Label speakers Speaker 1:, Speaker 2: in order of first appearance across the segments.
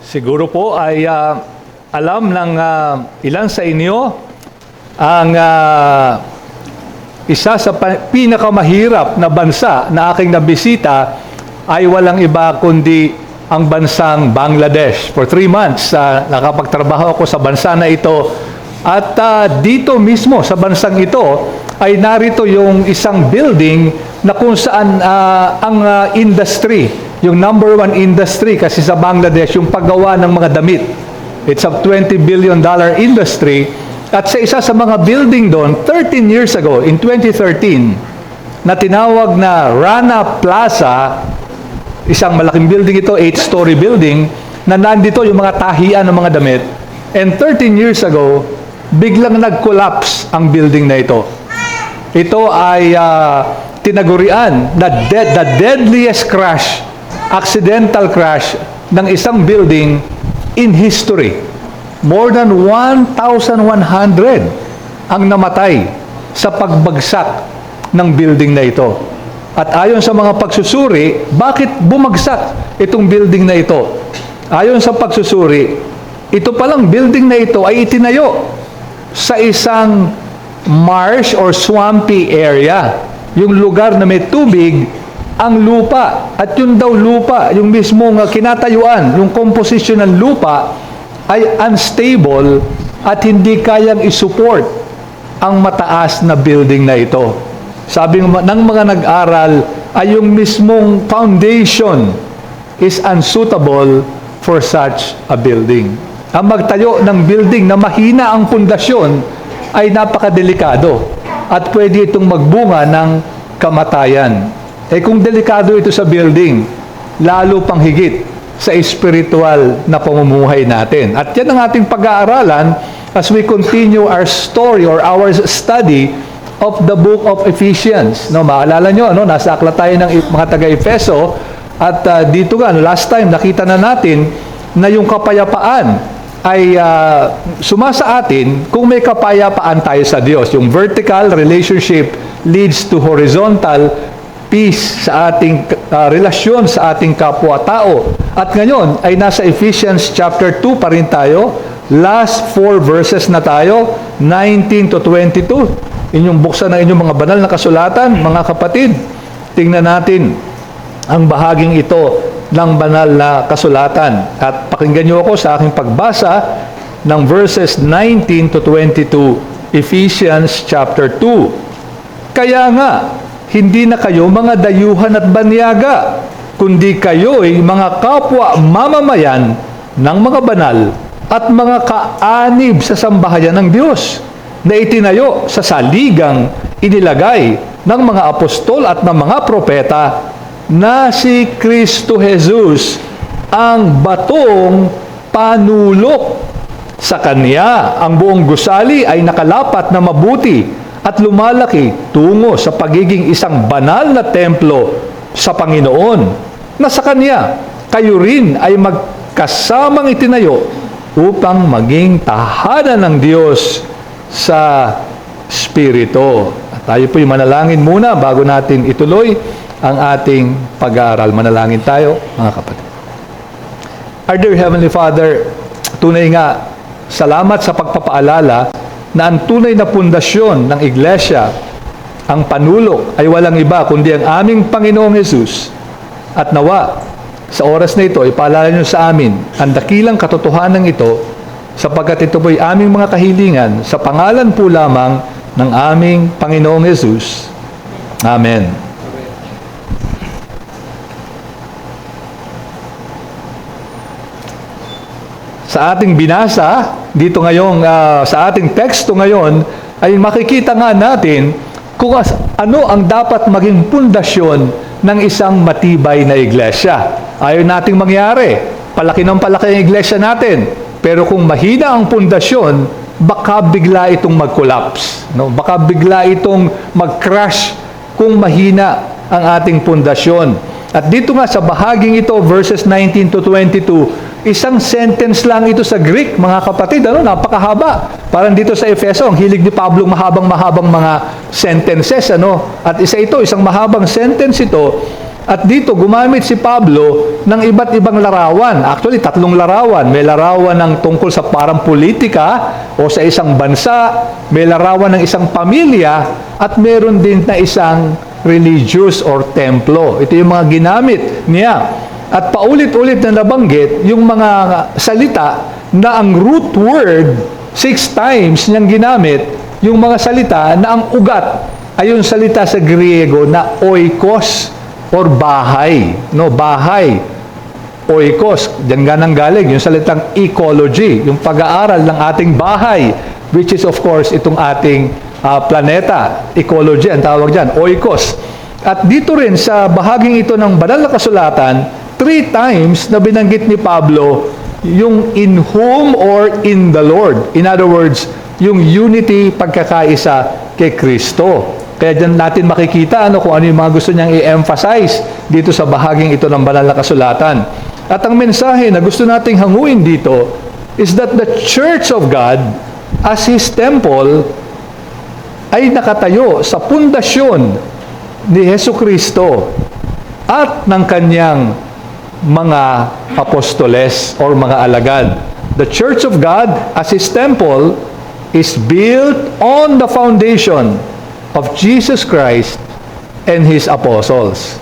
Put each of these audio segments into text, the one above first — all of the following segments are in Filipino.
Speaker 1: Siguro po ay alam ng ilan sa inyo ang isa sa pinakamahirap na bansa na aking nabisita ay walang iba kundi ang bansang Bangladesh. For 3 months, nakapagtrabaho ako sa bansa na ito. At dito mismo sa bansang ito ay narito yung isang building na kung saan ang industry, yung number 1 industry kasi sa Bangladesh, yung paggawa ng mga damit. It's a $20 billion industry. At sa isa sa mga building doon, 13 years ago, in 2013, na tinawag na Rana Plaza, isang malaking building ito, 8-story building, na nandito yung mga tahian ng mga damit. And 13 years ago, biglang nag-collapse ang building na ito. Ito ay tinagurian na the deadliest crash, accidental crash ng isang building in history. More than 1,100 ang namatay sa pagbagsak ng building na ito. At ayon sa mga pagsusuri, bakit bumagsak itong building na ito? Ayon sa pagsusuri, ito palang building na ito ay itinayo sa isang marsh or swampy area. Yung lugar na may tubig, ang lupa. At yun daw lupa, yung mismong kinatayuan, yung composition ng lupa, ay unstable at hindi kayang isupport ang mataas na building na ito. Sabi ng mga nag-aral ay yung mismong foundation is unsuitable for such a building. Ang magtayo ng building na mahina ang pundasyon ay napakadelikado at pwede itong magbunga ng kamatayan. Kung delikado ito sa building, lalo pang higit sa espiritual na pamumuhay natin. At yan ang ating pag-aaralan as we continue our story or our study of the book of Ephesians. Maalala nyo, nasa aklat tayo ng mga taga-Efeso at dito last time nakita na natin na yung kapayapaan ay sumasa atin kung may kapayapaan tayo sa Diyos. Yung vertical relationship leads to horizontal peace sa ating relasyon sa ating kapwa-tao. At ngayon ay nasa Ephesians chapter 2 pa rin tayo. Last 4 verses na tayo, 19 to 22. Inyong buksan na inyong mga banal na kasulatan, mga kapatid. Tingnan natin ang bahaging ito ng banal na kasulatan. At pakinggan niyo ako sa aking pagbasa ng verses 19 to 22, Ephesians chapter 2. Kaya nga, hindi na kayo mga dayuhan at banyaga, kundi kayo'y mga kapwa mamamayan ng mga banal at mga kaanib sa sambahayan ng Diyos na itinayo sa saligang inilagay ng mga apostol at ng mga propeta na si Kristo Jesus ang batong panulok. Sa Kanya, ang buong gusali ay nakalapat na mabuti at lumalaki tungo sa pagiging isang banal na templo sa Panginoon, na sa Kanya, kayo rin ay magkasamang itinayo upang maging tahanan ng Diyos sa Espiritu. At tayo po'y manalangin muna bago natin ituloy ang ating pag-aaral. Manalangin tayo, mga kapatid. Our dear Heavenly Father, tunay nga, salamat sa pagpapaalala na ang tunay na pundasyon ng iglesia, ang panulok, ay walang iba kundi ang aming Panginoong Jesus. At nawa, sa oras na ito, ipaalala niyo sa amin ang dakilang katotohanan ito, sapagkat ito po'y aming mga kahilingan sa pangalan po lamang ng aming Panginoong Jesus. Amen. Sa ating binasa, dito ngayong, sa ating teksto ngayon, ay makikita nga natin kung ano ang dapat maging pundasyon ng isang matibay na iglesia. Ayaw nating mangyari, palaki ng palaki ang iglesia natin, pero kung mahina ang pundasyon, baka bigla itong mag-collapse. Baka bigla itong mag-crash kung mahina ang ating pundasyon. At dito nga sa bahaging ito, verses 19 to 22, isang sentence lang ito sa Greek, mga kapatid, napakahaba. Parang dito sa Efeso, ang hilig ni Pablo mahabang mga sentences, At isa ito, isang mahabang sentence ito, At dito, gumamit si Pablo ng iba't ibang larawan. Actually, 3 larawan. May larawan ng tungkol sa parang politika o sa isang bansa, may larawan ng isang pamilya, at meron din na isang religious or templo. Ito yung mga ginamit niya. At paulit-ulit na nabanggit yung mga salita na ang root word, 6 times niyang ginamit, yung mga salita na ang ugat ay yung salita sa Griego na oikos, or bahay, no, bahay, oikos, diyan nga nang galing yung salitang ecology, yung pag-aaral ng ating bahay, which is of course itong ating planeta, ecology ang tawag diyan, oikos. At dito rin sa bahaging ito ng banal na kasulatan, 3 times na binanggit ni Pablo yung in whom or in the Lord. In other words, yung unity, pagkakaisa kay Kristo. Kaya dyan natin makikita kung ano yung mga gusto niyang i-emphasize dito sa bahaging ito ng banal na kasulatan. At ang mensahe na gusto nating hanguin dito is that the Church of God as His temple ay nakatayo sa pundasyon ni Jesucristo at ng kanyang mga apostoles or mga alagad. The Church of God as His temple is built on the foundation of Jesus Christ and His apostles.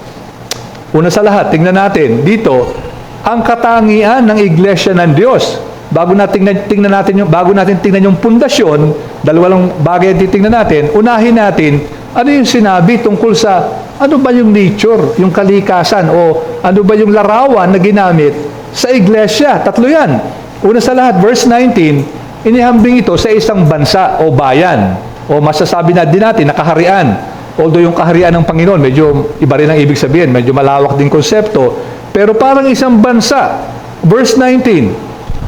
Speaker 1: Una sa lahat, tingnan natin dito ang katangian ng Iglesia ng Diyos. Bago natin tingnan yung pundasyon, dalawang bagay ang titingnan natin. Unahin natin, ano yung sinabi tungkol sa ano ba yung nature, yung kalikasan, o ano ba yung larawan na ginamit sa Iglesia. 3 yan. Una sa lahat, verse 19, inihambing ito sa isang bansa o bayan. O masasabi na din natin, nakaharian. Although yung kaharian ng Panginoon, medyo iba rin ang ibig sabihin, medyo malawak din konsepto. Pero parang isang bansa. Verse 19,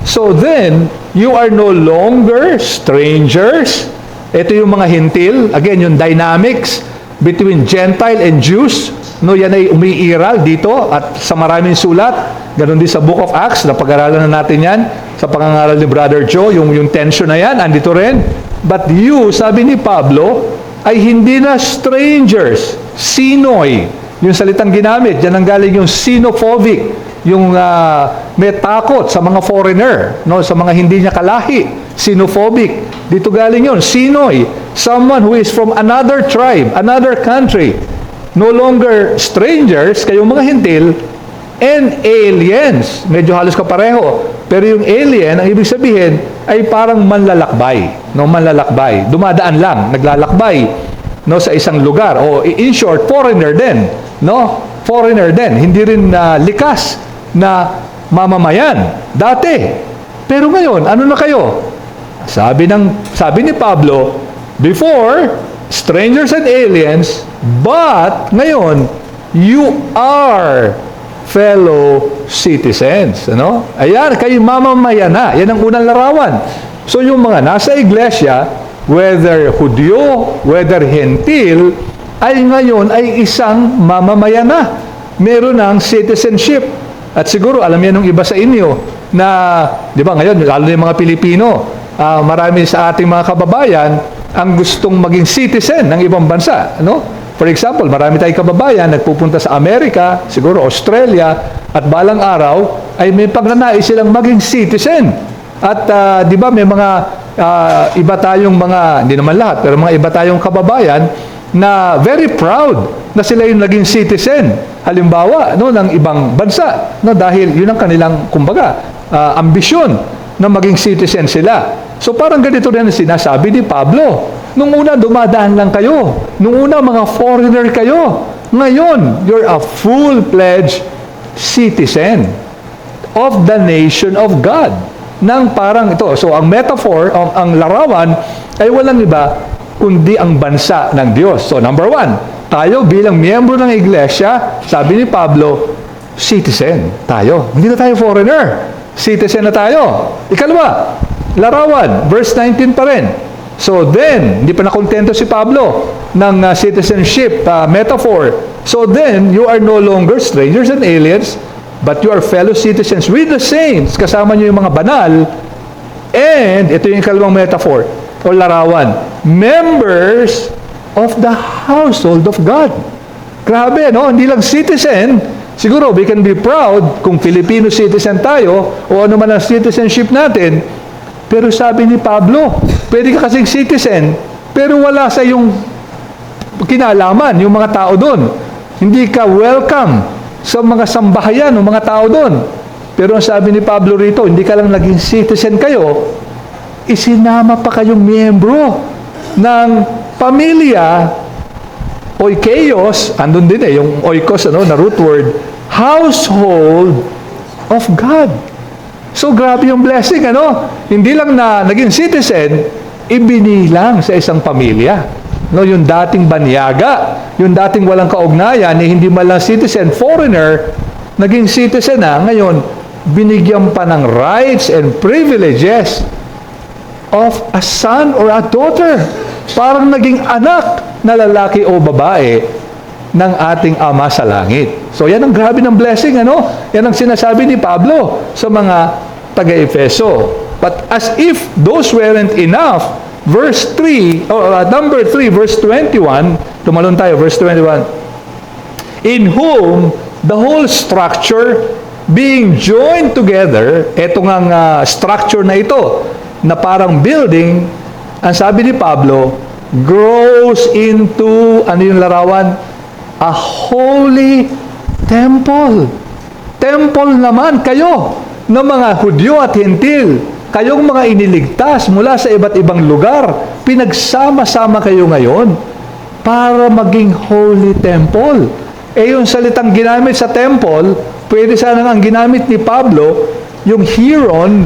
Speaker 1: so then, you are no longer strangers. Ito yung mga hintil. Again, yung dynamics between Gentile and Jews. No, yan ay umiiral dito at sa maraming sulat. Ganon din sa Book of Acts, napag-aralan na natin yan. Sa pangangaral ni Brother Joe, yung tension na yan, andito rin. But you, sabi ni Pablo, ay hindi na strangers. Sinoy. Yung salitang ginamit, dyan ang galing yung sinophobic. Yung may takot sa mga foreigner, no, sa mga hindi niya kalahi. Sinophobic. Dito galing yun. Sinoy. Someone who is from another tribe, another country. No longer strangers, kayong mga hintil, and aliens. Medyo halos kapareho. Pero yung alien, ang ibig sabihin, ay parang manlalakbay. No, manlalakbay. Dumadaan lang, naglalakbay, no, sa isang lugar. O in short, foreigner din. No? Foreigner din. Hindi rin likas na mamamayan. Dati. Pero ngayon, ano na kayo? Sabi ni Pablo, before, strangers and aliens, but ngayon, you are fellow citizens. Ano? Ayan, kayo mamamayan na. Yan ang unang larawan. So yung mga nasa iglesia, whether Hudyo, whether Hentil, ay ngayon ay isang mamamayan na. Meron ng citizenship. At siguro, alam yan ng iba sa inyo, na, di ba ngayon, lalo na yung mga Pilipino, marami sa ating mga kababayan ang gustong maging citizen ng ibang bansa. Ano? For example, marami tayong kababayan nagpupunta sa Amerika, siguro Australia, at balang araw ay may pagnanais silang maging citizen. At di ba may mga iba tayong mga, hindi naman lahat, pero mga iba tayong kababayan na very proud na sila yung naging citizen. Halimbawa, no, ng ibang bansa, no, dahil yun ang kanilang, kumbaga, ambisyon na maging citizen sila. So parang ganito rin ang sinasabi ni Pablo. Nung una, dumadaan lang kayo. Nung una, mga foreigner kayo. Ngayon, you're a full-fledged citizen of the nation of God. Nang parang ito. So, ang metaphor, ang larawan, ay walang iba, kundi ang bansa ng Diyos. So, number 1, tayo bilang miyembro ng iglesia, sabi ni Pablo, citizen tayo. Hindi na tayo foreigner. Citizen na tayo. Ikalawa, larawan, verse 19 pa rin. So then, hindi pa nakontento si Pablo ng citizenship metaphor. So then, you are no longer strangers and aliens, but you are fellow citizens with the saints. Kasama nyo yung mga banal. And, ito yung ikalawang metaphor o larawan, members of the household of God. Grabe, no? Hindi lang citizen. Siguro, we can be proud kung Filipino citizen tayo o ano man ang citizenship natin. Pero sabi ni Pablo, pwede ka kasing citizen, pero wala sa yung kinalaman, yung mga tao doon. Hindi ka welcome sa mga sambahayan ng mga tao doon. Pero ang sabi ni Pablo rito, hindi ka lang naging citizen kayo, isinama pa kayong miyembro ng pamilya, oikos, andun din yung oikos, na root word, household of God. So, grabe yung blessing, Hindi lang na naging citizen, ibinilang sa isang pamilya. Yung dating banyaga, yung dating walang kaugnayan, hindi man lang citizen, foreigner, naging citizen na, ngayon, binigyan pa ng rights and privileges of a son or a daughter. Parang naging anak na lalaki o babae ng ating Ama sa langit. So yan ang grabe ng blessing, Yan ang sinasabi ni Pablo sa mga taga-Efeso. But as if those weren't enough, verse 3, number 3, verse 21, tumalon tayo, verse 21, in whom the whole structure being joined together, eto ngang structure na ito, na parang building, ang sabi ni Pablo, grows into, ano yung larawan? A holy temple. Temple naman kayo, ng mga Hudyo at Hentil. Kayong mga iniligtas mula sa iba't ibang lugar, pinagsama-sama kayo ngayon para maging holy temple. Yung salitang ginamit sa temple, pwede sana ang ginamit ni Pablo, yung hieron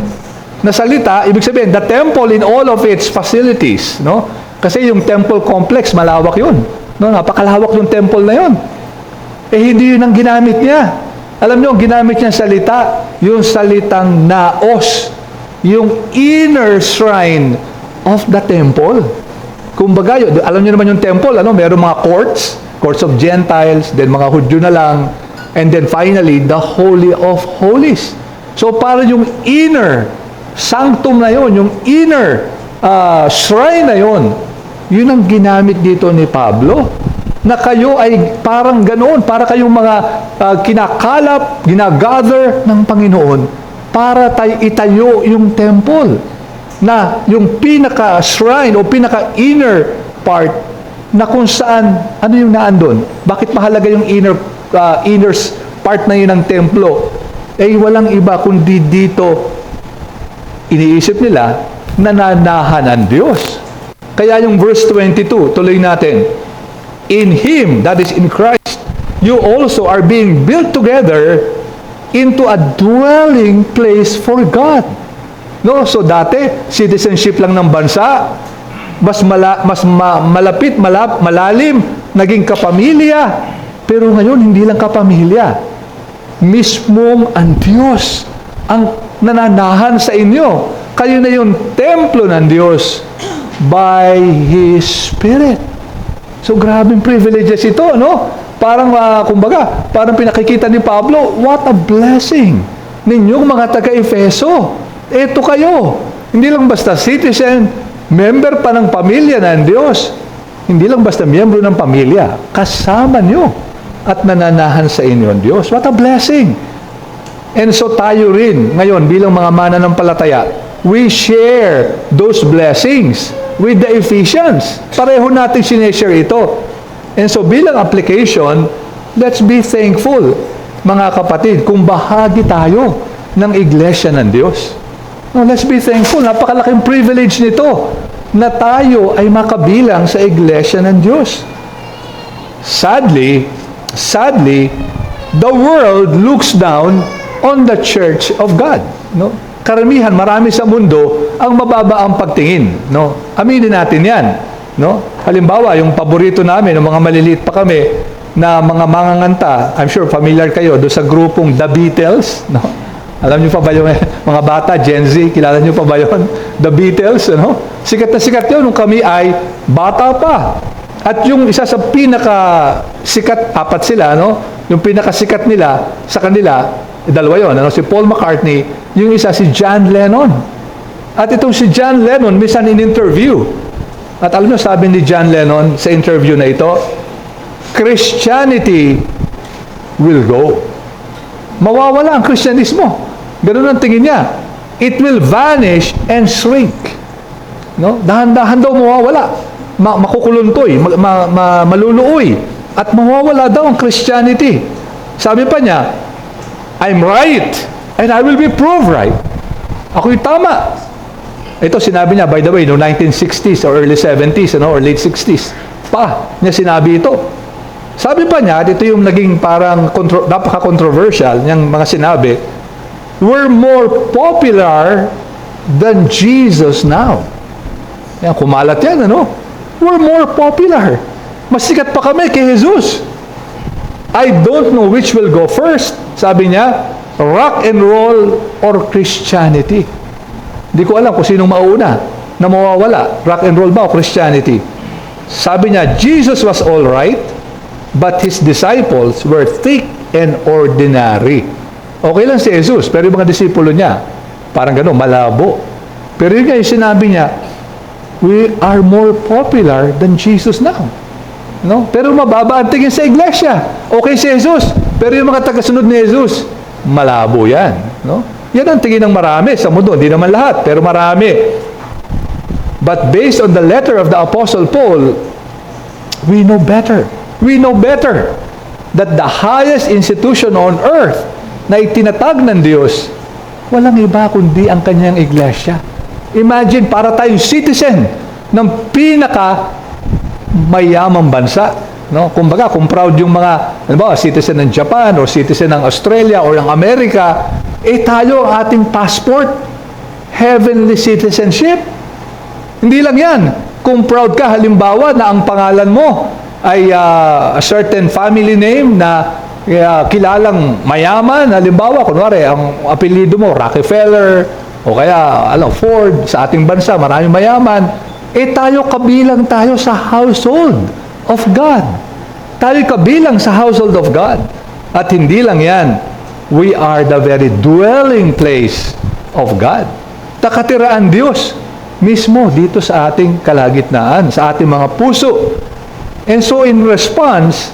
Speaker 1: na salita, ibig sabihin, the temple in all of its facilities, Kasi yung temple complex, malawak yun. Napakalawak yung temple na yun. Hindi yun ang ginamit niya. Alam niyo, ang ginamit niya salita, yung salitang naos, yung inner shrine of the temple. Kumbaga, alam niyo naman yung temple, meron mga courts of Gentiles, then mga Hudyo na lang, and then finally, the Holy of Holies. So, para yung inner sanctum na yon, yung inner shrine na yon, yun ang ginamit dito ni Pablo, na kayo ay parang ganoon, para kayong mga kinakalap, ginagather ng Panginoon, para itayo yung temple, na yung pinaka-shrine o pinaka-inner part, na kung saan, ano yung naan doon? Bakit mahalaga yung inner part na yun ng templo? Walang iba kundi dito, iniisip nila, nananahan ang Diyos. Kaya yung verse 22, tuloy natin, in Him, that is in Christ, you also are being built together into a dwelling place for God. So dati, citizenship lang ng bansa, malapit, malalim, naging kapamilya. Pero ngayon, hindi lang kapamilya. Mismong ang Diyos ang nananahan sa inyo. Kayo na yung templo ng Diyos by His Spirit. So, grabing privileges ito, Parang, kumbaga, parang pinakikita ni Pablo, what a blessing ninyong mga taga-Efeso. Ito kayo. Hindi lang basta citizen, member pa ng pamilya ng Diyos. Hindi lang basta miyembro ng pamilya. Kasama nyo at nananahan sa inyo ang Diyos. What a blessing. And so tayo rin, ngayon, bilang mga mananampalataya, we share those blessings with the Ephesians. Pareho natin sineshare ito. And so bilang application, let's be thankful, mga kapatid, kung bahagi tayo ng iglesia ng Diyos. Let's be thankful. Napakalaking privilege nito na tayo ay makabilang sa iglesia ng Diyos. Sadly, the world looks down on the church of God. Karamihan, marami sa mundo ang mababa ang pagtingin. Aminin natin yan. Halimbawa, yung paborito namin, ng mga maliliit pa kami, na mga manganganta, I'm sure familiar kayo, doon sa grupong The Beatles. Alam niyo pa ba yung mga bata, Gen Z, kilala niyo pa ba yun? The Beatles, Sikat na sikat yun nung kami ay bata pa. At yung isa sa pinaka-sikat, apat sila, yung pinaka-sikat nila sa kanila, dalawa yun, si Paul McCartney, yung isa si John Lennon. At itong si John Lennon, minsan in interview. At alam niyo, sabi ni John Lennon sa interview na ito, Christianity will go. Mawawala ang Kristyanismo. Ganun ang tingin niya. It will vanish and shrink. No? Dahan-dahan daw mawawala. Makukuluntoy, maluluoy. At mawawala daw ang Christianity. Sabi pa niya, I'm right and I will be proved right. Ako'y tama. Ito sinabi niya, by the way, no 1960s or early 70s, or late 60s. Niya sinabi ito. Sabi pa niya, ito yung naging parang napaka-controversial niyang mga sinabi, we're more popular than Jesus now. Yan, kumalat yan, ano? We're more popular. Mas sikat pa kami kay Jesus. I don't know which will go first. Sabi niya, rock and roll or Christianity. Hindi ko alam kung sinong mauna na mawawala. Rock and roll ba o Christianity? Sabi niya, Jesus was all right, but His disciples were thick and ordinary. Okay lang si Jesus, pero yung mga disipulo niya, parang gano'n, malabo. Pero yun nga yung sinabi niya, we are more popular than Jesus now. No? Pero mababa ang tingin sa iglesia. Okay si Jesus, pero yung mga tagasunod ni Jesus, malabo yan. No? Yan ang tingin ng marami sa mundo. Hindi naman lahat, pero marami. But based on the letter of the Apostle Paul, we know better. We know better that the highest institution on earth na itinatag ng Diyos, walang iba kundi ang kanyang iglesia. Imagine, para tayong citizen ng pinaka mayamang bansa. No? Kumbaga, kung proud yung mga citizen ng Japan o citizen ng Australia o ng Amerika, tayo ang ating passport, heavenly citizenship. Hindi lang yan. Kung proud ka, halimbawa, na ang pangalan mo ay a certain family name na kilalang mayaman, halimbawa, kunwari, ang apelido mo, Rockefeller, o kaya, Ford, sa ating bansa, maraming mayaman, tayo kabilang tayo sa household of God. Tayo kabilang sa household of God. At hindi lang yan, we are the very dwelling place of God. Nakatiraan Diyos mismo dito sa ating kalagitnaan, sa ating mga puso. And so in response,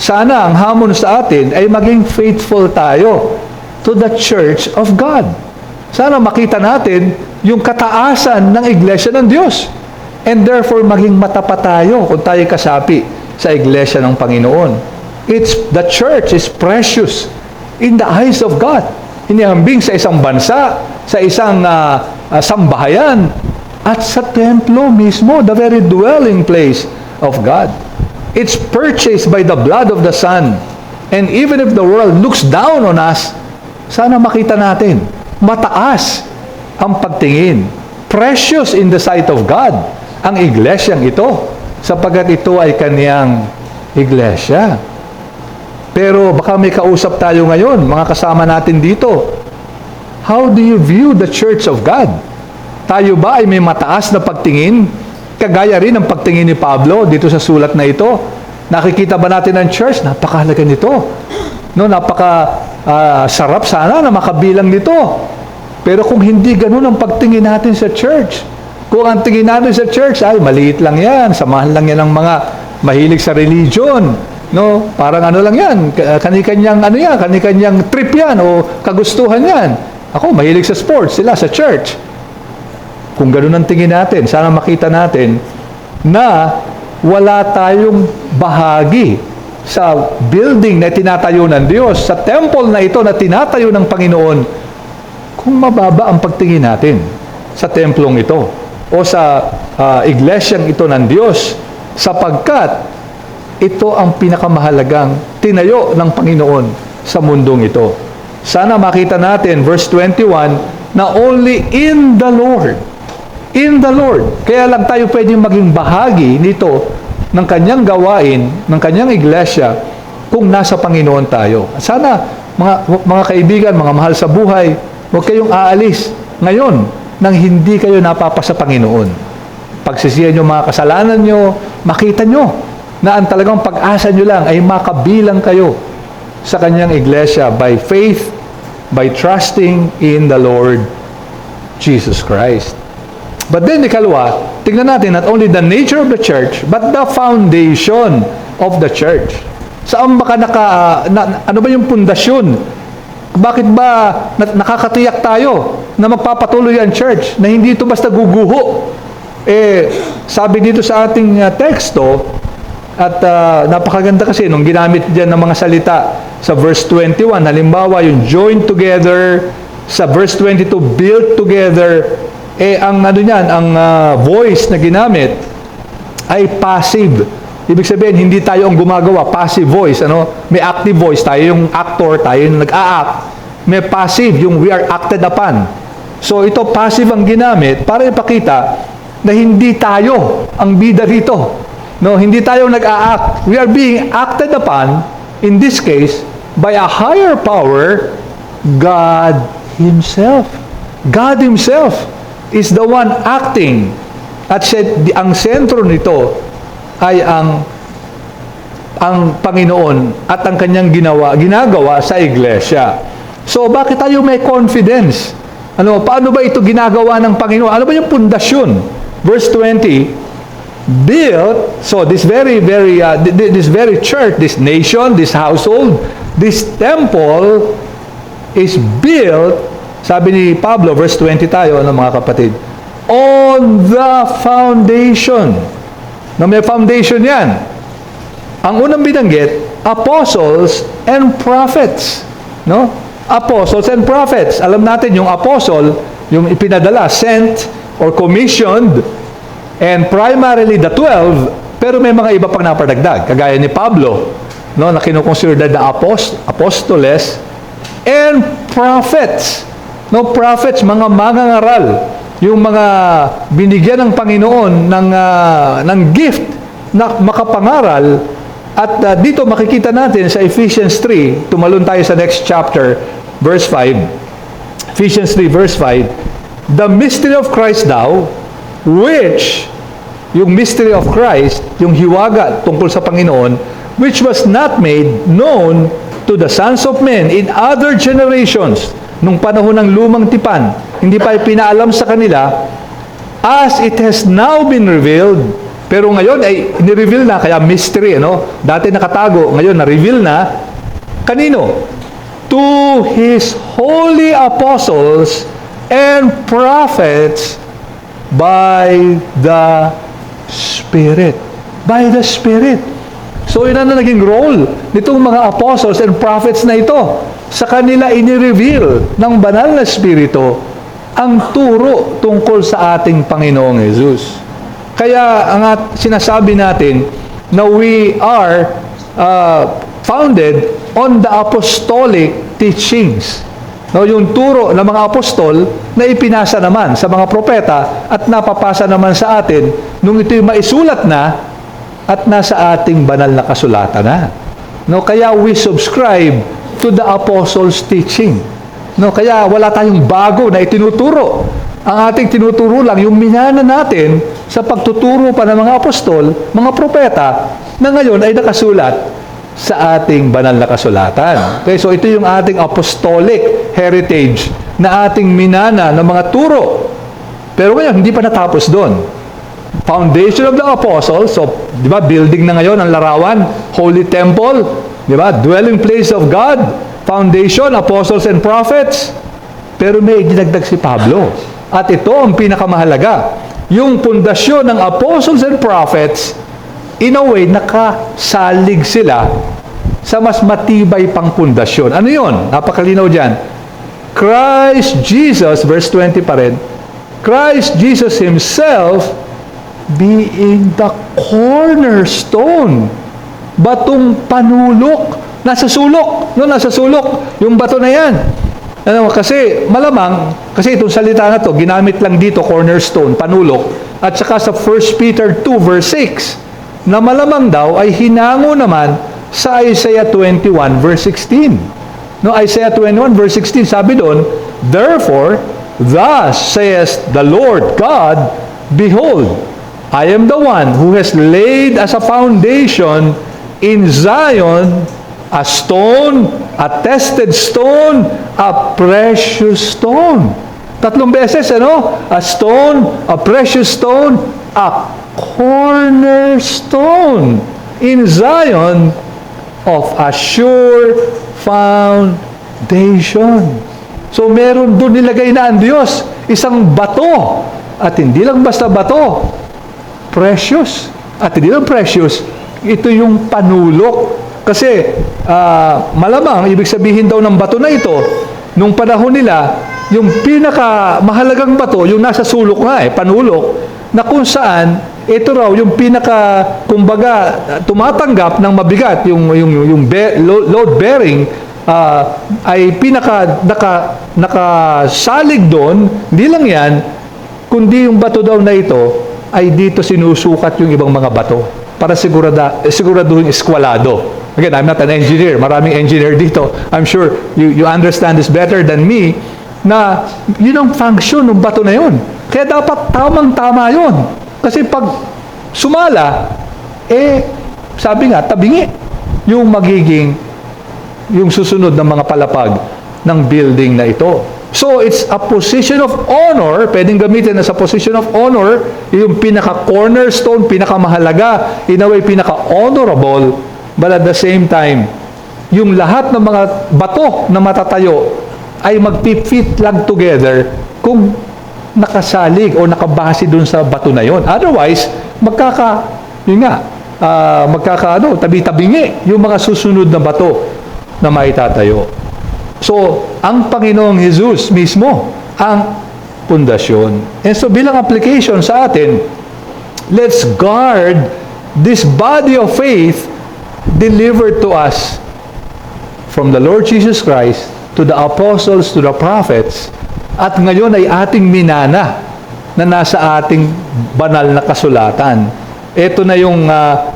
Speaker 1: sana ang hamon sa atin ay maging faithful tayo to the church of God. Sana makita natin yung kataasan ng iglesia ng Diyos. And therefore, maging matapat tayo kung tayo kasapi sa iglesia ng Panginoon. The church is precious in the eyes of God. Inihambing sa isang bansa, sa isang sambahayan, at sa templo mismo, the very dwelling place of God. It's purchased by the blood of the Son. And even if the world looks down on us, sana makita natin, mataas ang pagtingin. Precious in the sight of God ang iglesyang ito, sapagkat ito ay kaniyang iglesia. Pero baka may kausap tayo ngayon, mga kasama natin dito. How do you view the church of God? Tayo ba ay may mataas na pagtingin? Kagaya rin ang pagtingin ni Pablo dito sa sulat na ito. Nakikita ba natin ang church? Napakahalaga nito. No, sarap sana na makabilang nito. Pero kung hindi ganun ang pagtingin natin sa church, kung ang tingin natin sa church ay maliit lang yan, samahan lang yan ng mga mahilig sa religion, no? Parang lang yan, kani-kanyang trip yan o kagustuhan yan. Ako, mahilig sa sports, sila sa church. Kung ganun ang tingin natin, sana makita natin na wala tayong bahagi sa building na tinatayo ng Diyos, sa temple na ito na tinatayo ng Panginoon, kung mababa ang pagtingin natin sa templong ito o sa iglesyang ito ng Diyos, sapagkat ito ang pinakamahalagang tinayo ng Panginoon sa mundong ito. Sana makita natin, verse 21, na only in the Lord, kaya lang tayo pwedeng maging bahagi nito ng kanyang gawain, ng kanyang iglesia, kung nasa Panginoon tayo. Sana, mga kaibigan, mga mahal sa buhay, huwag kayong aalis ngayon nang hindi kayo napapa sa Panginoon. Pagsisihan nyo mga kasalanan nyo, makita nyo na ang talagang pag-asa nyo lang ay makabilang kayo sa kanyang iglesia by faith, by trusting in the Lord Jesus Christ. But then, ikalawa, tignan natin not only the nature of the church, but the foundation of the church. Saan ba ano ba yung pundasyon? Bakit ba nakakatiyak tayo na magpapatuloy ang church, na hindi ito basta guguho? Sabi dito sa ating teksto, at napakaganda kasi nung ginamit dyan ng mga salita sa verse 21, halimbawa yung join together, sa verse 22, build together, ang voice na ginamit ay passive. Ibig sabihin, hindi tayo ang gumagawa, passive voice, may active voice, tayo yung actor, tayo yung nag-a-act. May passive, yung we are acted upon. So ito, passive ang ginamit para ipakita na hindi tayo ang bida rito. Hindi tayo nag-a-act. We are being acted upon, in this case, by a higher power, God Himself. God Himself is the one acting. At ang sentro nito ay ang Panginoon at ang kanyang ginagawa sa iglesia. So, bakit tayo may confidence? Paano ba ito ginagawa ng Panginoon? Ano ba yung pundasyon? Verse 20, built, so this very church, this nation, this household, this temple is built, sabi ni Pablo, verse 20 tayo, mga kapatid, on the foundation. May foundation yan. Ang unang binanggit, apostles and prophets. Apostles and prophets. Alam natin, yung apostle, yung ipinadala, sent or commissioned, and primarily the 12, pero may mga iba pang napadagdag, kagaya ni Pablo, na kinukonsider na apostoles, and prophets. Prophets, mga mangangaral, yung mga binigyan ng Panginoon ng gift na makapangaral. At dito makikita natin sa Ephesians 3, tumalon tayo sa next chapter, verse 5. Ephesians 3, verse 5, the mystery of Christ thou, which, yung mystery of Christ, yung hiwaga tungkol sa Panginoon, which was not made known to the sons of men in other generations, nung panahon ng lumang tipan, hindi pa pinaalam sa kanila, as it has now been revealed. Pero ngayon ay ni-reveal na, kaya mystery, dati nakatago, ngayon na-reveal na, kanino? To His holy apostles and prophets by the Spirit. By the Spirit. So, yun na naging role nitong mga apostles and prophets na ito. Sa kanila ini-reveal ng banal na Espiritu ang turo tungkol sa ating Panginoong Jesus. Kaya sinasabi natin na we are founded on the apostolic teachings. Yung turo ng mga apostol na ipinasa naman sa mga propeta at napapasa naman sa atin nung ito'y maisulat na at nasa ating banal na kasulatan na. Kaya we subscribe to the apostles' teaching. Kaya wala tayong bago na itinuturo. Ang ating tinuturo lang yung minana natin sa pagtuturo pa ng mga apostol, mga propeta, na ngayon ay nakasulat sa ating banal na kasulatan. Okay, so ito yung ating apostolic heritage na ating minana ng mga turo. Pero ngayon, hindi pa natapos doon. Foundation of the apostles, so, di ba, building na ngayon ang larawan, holy temple, di ba, dwelling place of God, foundation, apostles and prophets. Pero may dinagdag si Pablo. At ito ang pinakamahalaga. Yung pundasyon ng apostles and prophets, in a way, nakasalig sila sa mas matibay pang pundasyon. Ano yun? Napakalinaw dyan. Christ Jesus, verse 20 pa rin, Christ Jesus Himself being the cornerstone. Batong panulok. Nasa sulok. Nasa sulok. Yung bato na yan. Kasi malamang, kasi itong salita na to, ginamit lang dito, cornerstone, panulok. At saka sa 1 Peter 2, verse 6, na malamang daw ay hinango naman sa Isaiah 21, verse 16. Isaiah 21, verse 16, sabi doon, therefore, thus says the Lord God, behold, I am the one who has laid as a foundation in Zion a stone, a tested stone, a precious stone. Tatlong beses, A stone, a precious stone, a cornerstone. in Zion of a sure foundation. So meron doon nilagay na ang Diyos, isang bato. At hindi lang basta bato, precious. At hindi lang precious, ito yung panulok. Kasi malamang, ibig sabihin daw ng bato na ito, nung panahon nila, yung pinakamahalagang bato, yung nasa sulok nga panulok, na kung saan, ito raw, yung kumbaga, tumatanggap ng mabigat, yung load bearing, ay nakasalig doon, hindi lang yan, kundi yung bato daw na ito, ay dito sinusukat yung ibang mga bato para siguraduhin eskwalado. Again, I'm not an engineer. Maraming engineer dito. I'm sure you understand this better than me, na yun ang function ng bato na yun. Kaya dapat tamang-tama yun. Kasi pag sumala, sabi nga, tabingi yung yung susunod ng mga palapag ng building na ito. So, it's a position of honor, pwedeng gamitin as a position of honor, yung pinaka-cornerstone, pinaka-mahalaga, in a way, pinaka-honorable, but at the same time, yung lahat ng mga bato na matatayo ay mag-fit lang together kung nakasalig o nakabase dun sa bato na yon. Otherwise, tabi-tabingi yung mga susunod na bato na maitatayo. So, ang Panginoong Jesus mismo ang pundasyon. And so, bilang application sa atin, let's guard this body of faith delivered to us from the Lord Jesus Christ to the apostles, to the prophets, at ngayon ay ating minana na nasa ating banal na kasulatan. Ito na yung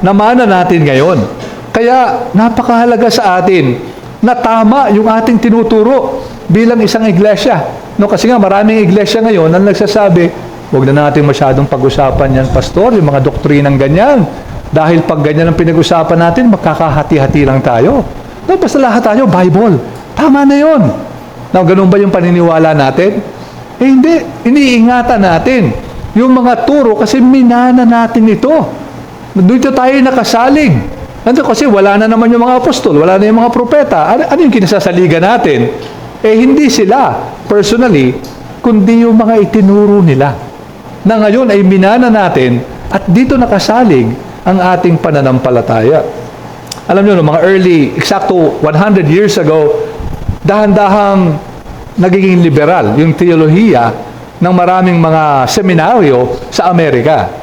Speaker 1: namana natin ngayon. Kaya, napakahalaga sa atin na tama yung ating tinuturo bilang isang iglesia. No, kasi nga maraming iglesia ngayon ang nagsasabi, huwag na natin masyadong pag-usapan yan, pastor, yung mga doktrinang ganyan. Dahil pag ganyan ang pinag-usapan natin, magkakahati-hati lang tayo. No, basta lahat tayo, Bible. Tama na yun. Now, ganun ba yung paniniwala natin? Hindi. Iniingatan natin yung mga turo kasi minana natin ito. Dito tayo nakasalig. Kasi wala na naman yung mga apostol, wala na yung mga propeta. Ano yung kinasasaligan natin? Hindi sila, personally, kundi yung mga itinuro nila. Na ngayon ay minana natin at dito nakasalig ang ating pananampalataya. Alam nyo, no, mga early, eksakto 100 years ago, dahan-dahang nagiging liberal yung teolohiya ng maraming mga seminaryo sa Amerika.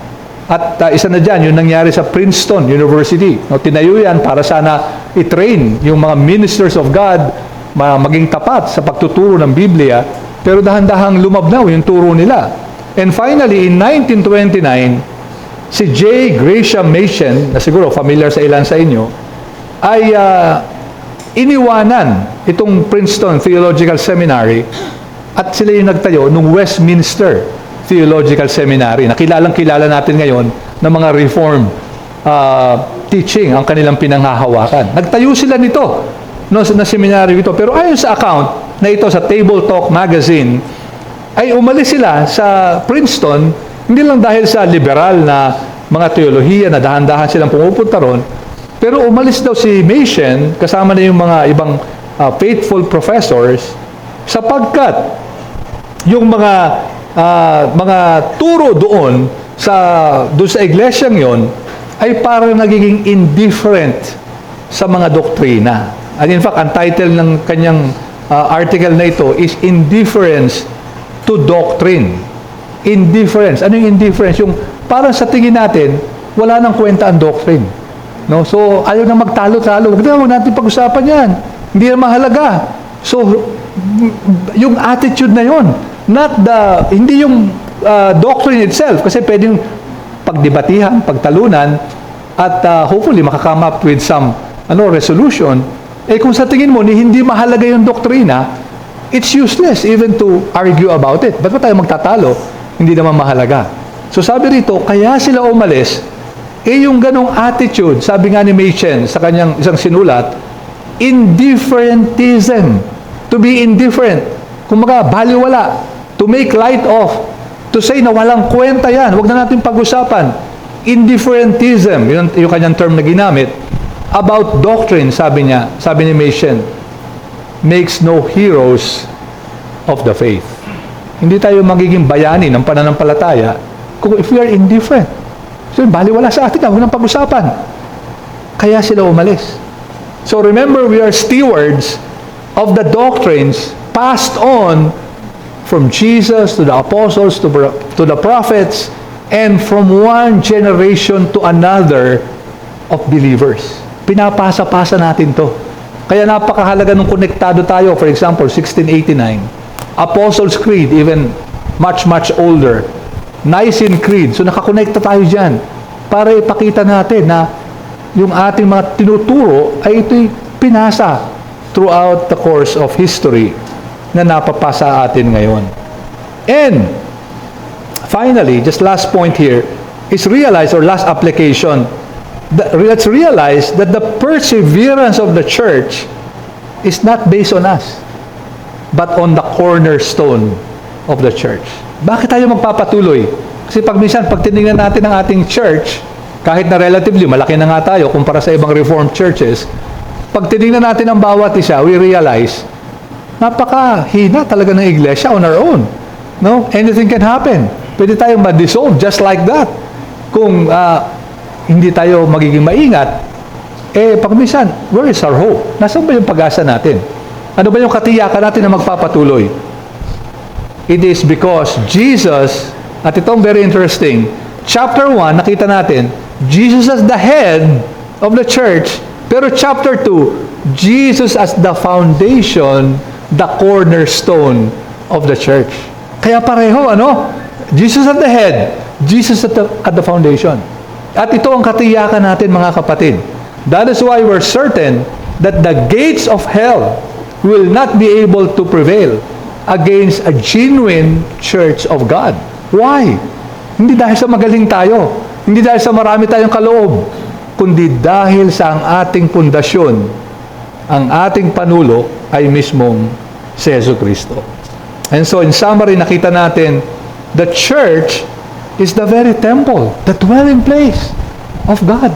Speaker 1: At isa na dyan, yung nangyari sa Princeton University. No, tinayo yan para sana i-train yung mga ministers of God maging tapat sa pagtuturo ng Biblia. Pero dahan-dahang lumabnaw yung turo nila. And finally, in 1929, si J. Gresham Machen, na siguro familiar sa ilan sa inyo, ay iniwanan itong Princeton Theological Seminary at sila yung nagtayo ng Westminster Theological Seminary, na kilalang-kilala natin ngayon ng mga Reformed teaching ang kanilang pinanghahawakan. Nagtayo sila nito, no, na seminaryo ito. Pero ayon sa account na ito sa Table Talk magazine, ay umalis sila sa Princeton, hindi lang dahil sa liberal na mga teolohiya na dahan-dahan silang pumupunta ron, pero umalis daw si Machen, kasama na yung mga ibang faithful professors, sapagkat yung mga turo doon sa iglesyang yon ay parang nagiging indifferent sa mga doktrina. And in fact, ang title ng kanyang article na ito is Indifference to Doctrine. Indifference. Ano yung indifference? Yung parang sa tingin natin, wala nang kwenta ang doctrine. No? So, ayaw na magtalo-talo. Huwag natin pag-usapan yan. Hindi na mahalaga. So, yung attitude na yon, hindi yung doctrine itself, kasi pwedeng pagdebatihan, pagtalunan, at hopefully makakame up with some resolution. Kung sa tingin mo, hindi mahalaga yung doktrina, it's useless even to argue about it. Ba't ba tayo magtatalo? Hindi naman mahalaga. So sabi rito, kaya sila umalis, yung ganong attitude, sabi nga ni Machen sa kanyang isang sinulat, indifferentism. To be indifferent. Kumbaga, baliwala. To make light of. To say na walang kwenta yan. Huwag na natin pag-usapan. indifferentism, yung kanyang term na ginamit, about doctrine, sabi ni Machen, makes no heroes of the faith. Hindi tayo magiging bayani ng pananampalataya kung if we are indifferent. So, baliwala sa atin, huwag nang pag-usapan. Kaya sila umalis. So, remember, we are stewards of the doctrines passed on from Jesus to the apostles, to the prophets, and from one generation to another of believers. Pinapasa-pasa natin to. Kaya napakahalaga nung konektado tayo. For example, 1689. Apostles' Creed, even much, much older. Nicene Creed. So nakakonekta tayo dyan para ipakita natin na yung ating mga tinuturo ay ito'y pinasa throughout the course of history na napapasa atin ngayon. And finally, just last point here is realize, or last application, let's realize that the perseverance of the church is not based on us, but on the cornerstone of the church. Bakit tayo magpapatuloy? Kasi pag tinignan natin ang ating church, kahit na relatively malaki na nga tayo kumpara sa ibang Reformed churches, pag tinignan natin ang bawat isa, we realize, napakahina talaga ng iglesia on our own. No? Anything can happen. Pwede tayong ma-dissolve just like that. Kung hindi tayo magiging maingat, pag where is our hope? Nasaan ba yung pag-asa natin? Ano ba yung katiyakan natin na magpapatuloy? It is because Jesus, at itong very interesting, chapter 1, nakita natin, Jesus as the head of the church, pero chapter 2, Jesus as the foundation, the cornerstone of the church. Kaya pareho, Jesus at the head, Jesus at the foundation. At ito ang katiyakan natin, mga kapatid. That is why we're certain that the gates of hell will not be able to prevail against a genuine church of God. Why? Hindi dahil sa magaling tayo, hindi dahil sa marami tayong kaloob, kundi dahil sa ang ating pundasyon, ang ating panulo ay mismong si Jesucristo. And so in summary, nakita natin, the church is the very temple, the dwelling place of God.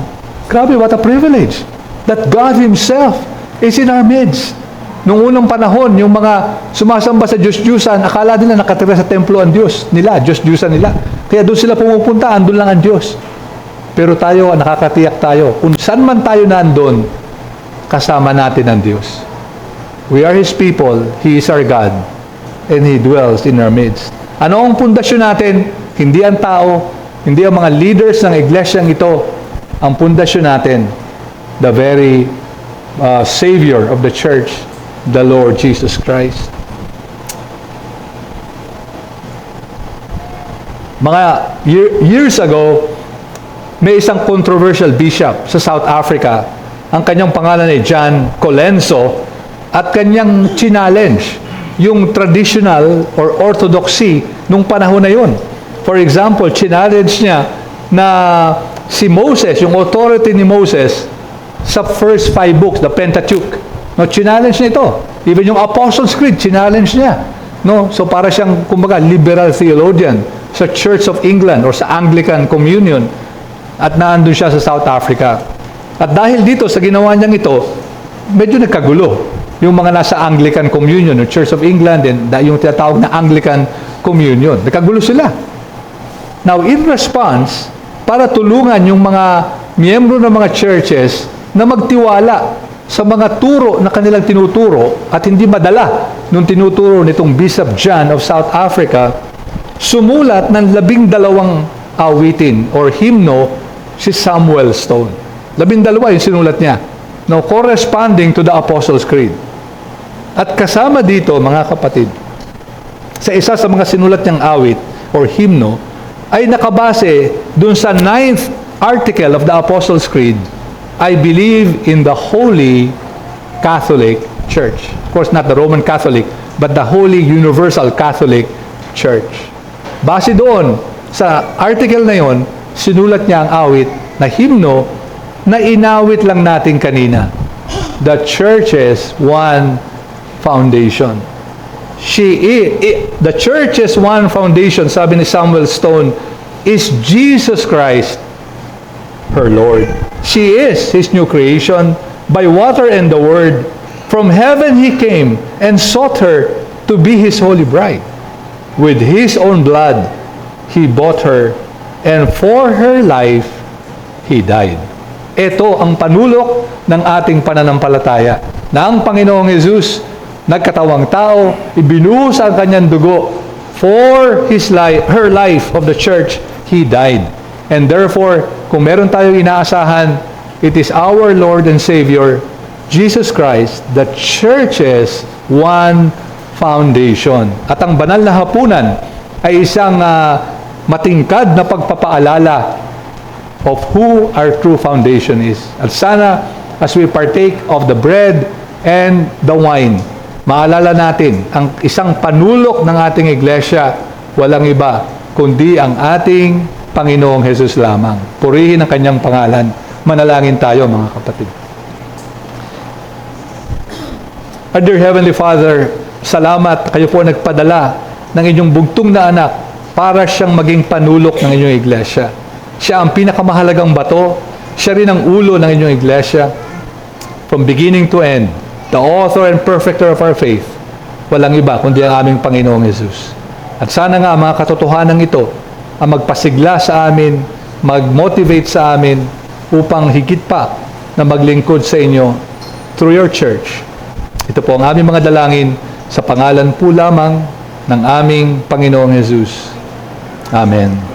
Speaker 1: Grabe, what a privilege that God Himself is in our midst. Noong unang panahon, yung mga sumasamba sa Diyos-Diyusan, akala nila nakatira sa templo ang Diyos nila, Diyos-Diyusan nila. Kaya doon sila pumupunta, andun lang ang Diyos. Pero tayo, nakakatiyak tayo, kung saan man tayo nandun, kasama natin ang Diyos. We are His people, He is our God, and He dwells in our midst. Ano ang pundasyon natin? Hindi ang tao, hindi ang mga leaders ng iglesyang ito. Ang pundasyon natin, the very Savior of the church, the Lord Jesus Christ. Mga years ago, may isang controversial bishop sa South Africa. Ang kanyang pangalan ay John Colenso, at kanyang challenge yung traditional or orthodoxy nung panahon na yun. For example, challenge niya na si Moses, yung authority ni Moses sa first 5 books, the Pentateuch. No, challenge niya ito. Even yung Apostles' Creed, challenge niya. No? So para siyang, kumbaga, liberal theologian sa Church of England or sa Anglican Communion, at naandun siya sa South Africa. At dahil dito, sa ginawa niyang ito, medyo nagkagulo. Yung mga nasa Anglican Communion, yung Church of England, and yung tinatawag na Anglican Communion. Nagkagulo sila. Now, in response, para tulungan yung mga miyembro ng mga churches na magtiwala sa mga turo na kanilang tinuturo at hindi madala nung tinuturo nitong Bishop John of South Africa, sumulat ng 12 awitin or hymno si Samuel Stone. 12 yung sinulat niya, no, corresponding to the Apostles' Creed. At kasama dito, mga kapatid, sa isa sa mga sinulat niyang awit or hymno, ay nakabase dun sa 9th article of the Apostles' Creed, I believe in the Holy Catholic Church. Of course, not the Roman Catholic, but the Holy Universal Catholic Church. Base doon, sa article na yon, sinulat niya ang awit na hymno na inawit lang natin kanina. The Church's One Foundation. The Church's One Foundation, sabi ni Samuel Stone, is Jesus Christ her Lord. She is His new creation by water and the Word. From heaven He came and sought her to be His holy bride. With His own blood, He bought her, and for her life, He died. Ito ang panulok ng ating pananampalataya, na ang Panginoong Jesus, nagkatawang tao, ibinuhos ang kanyang dugo for His life, her life of the church, He died. And therefore, kung meron tayong inaasahan, it is our Lord and Savior, Jesus Christ, the church's one foundation. At ang banal na hapunan ay isang matingkad na pagpapaalala of who our true foundation is. At sana, as we partake of the bread and the wine, maalala natin, ang isang panulok ng ating iglesia, walang iba, kundi ang ating Panginoong Jesus lamang. Purihin ang kanyang pangalan. Manalangin tayo, mga kapatid. Our dear Heavenly Father, salamat, kayo po nagpadala ng inyong bugtong na anak para siyang maging panulok ng inyong iglesia. Siya ang pinakamahalagang bato. Siya rin ang ulo ng inyong iglesia. From beginning to end, the author and perfecter of our faith, walang iba kundi ang aming Panginoong Jesus. At sana nga mga katotohanan ito ang magpasigla sa amin, mag-motivate sa amin upang higit pa na maglingkod sa inyo through your church. Ito po ang aming mga dalangin sa pangalan po lamang ng aming Panginoong Jesus. Amen.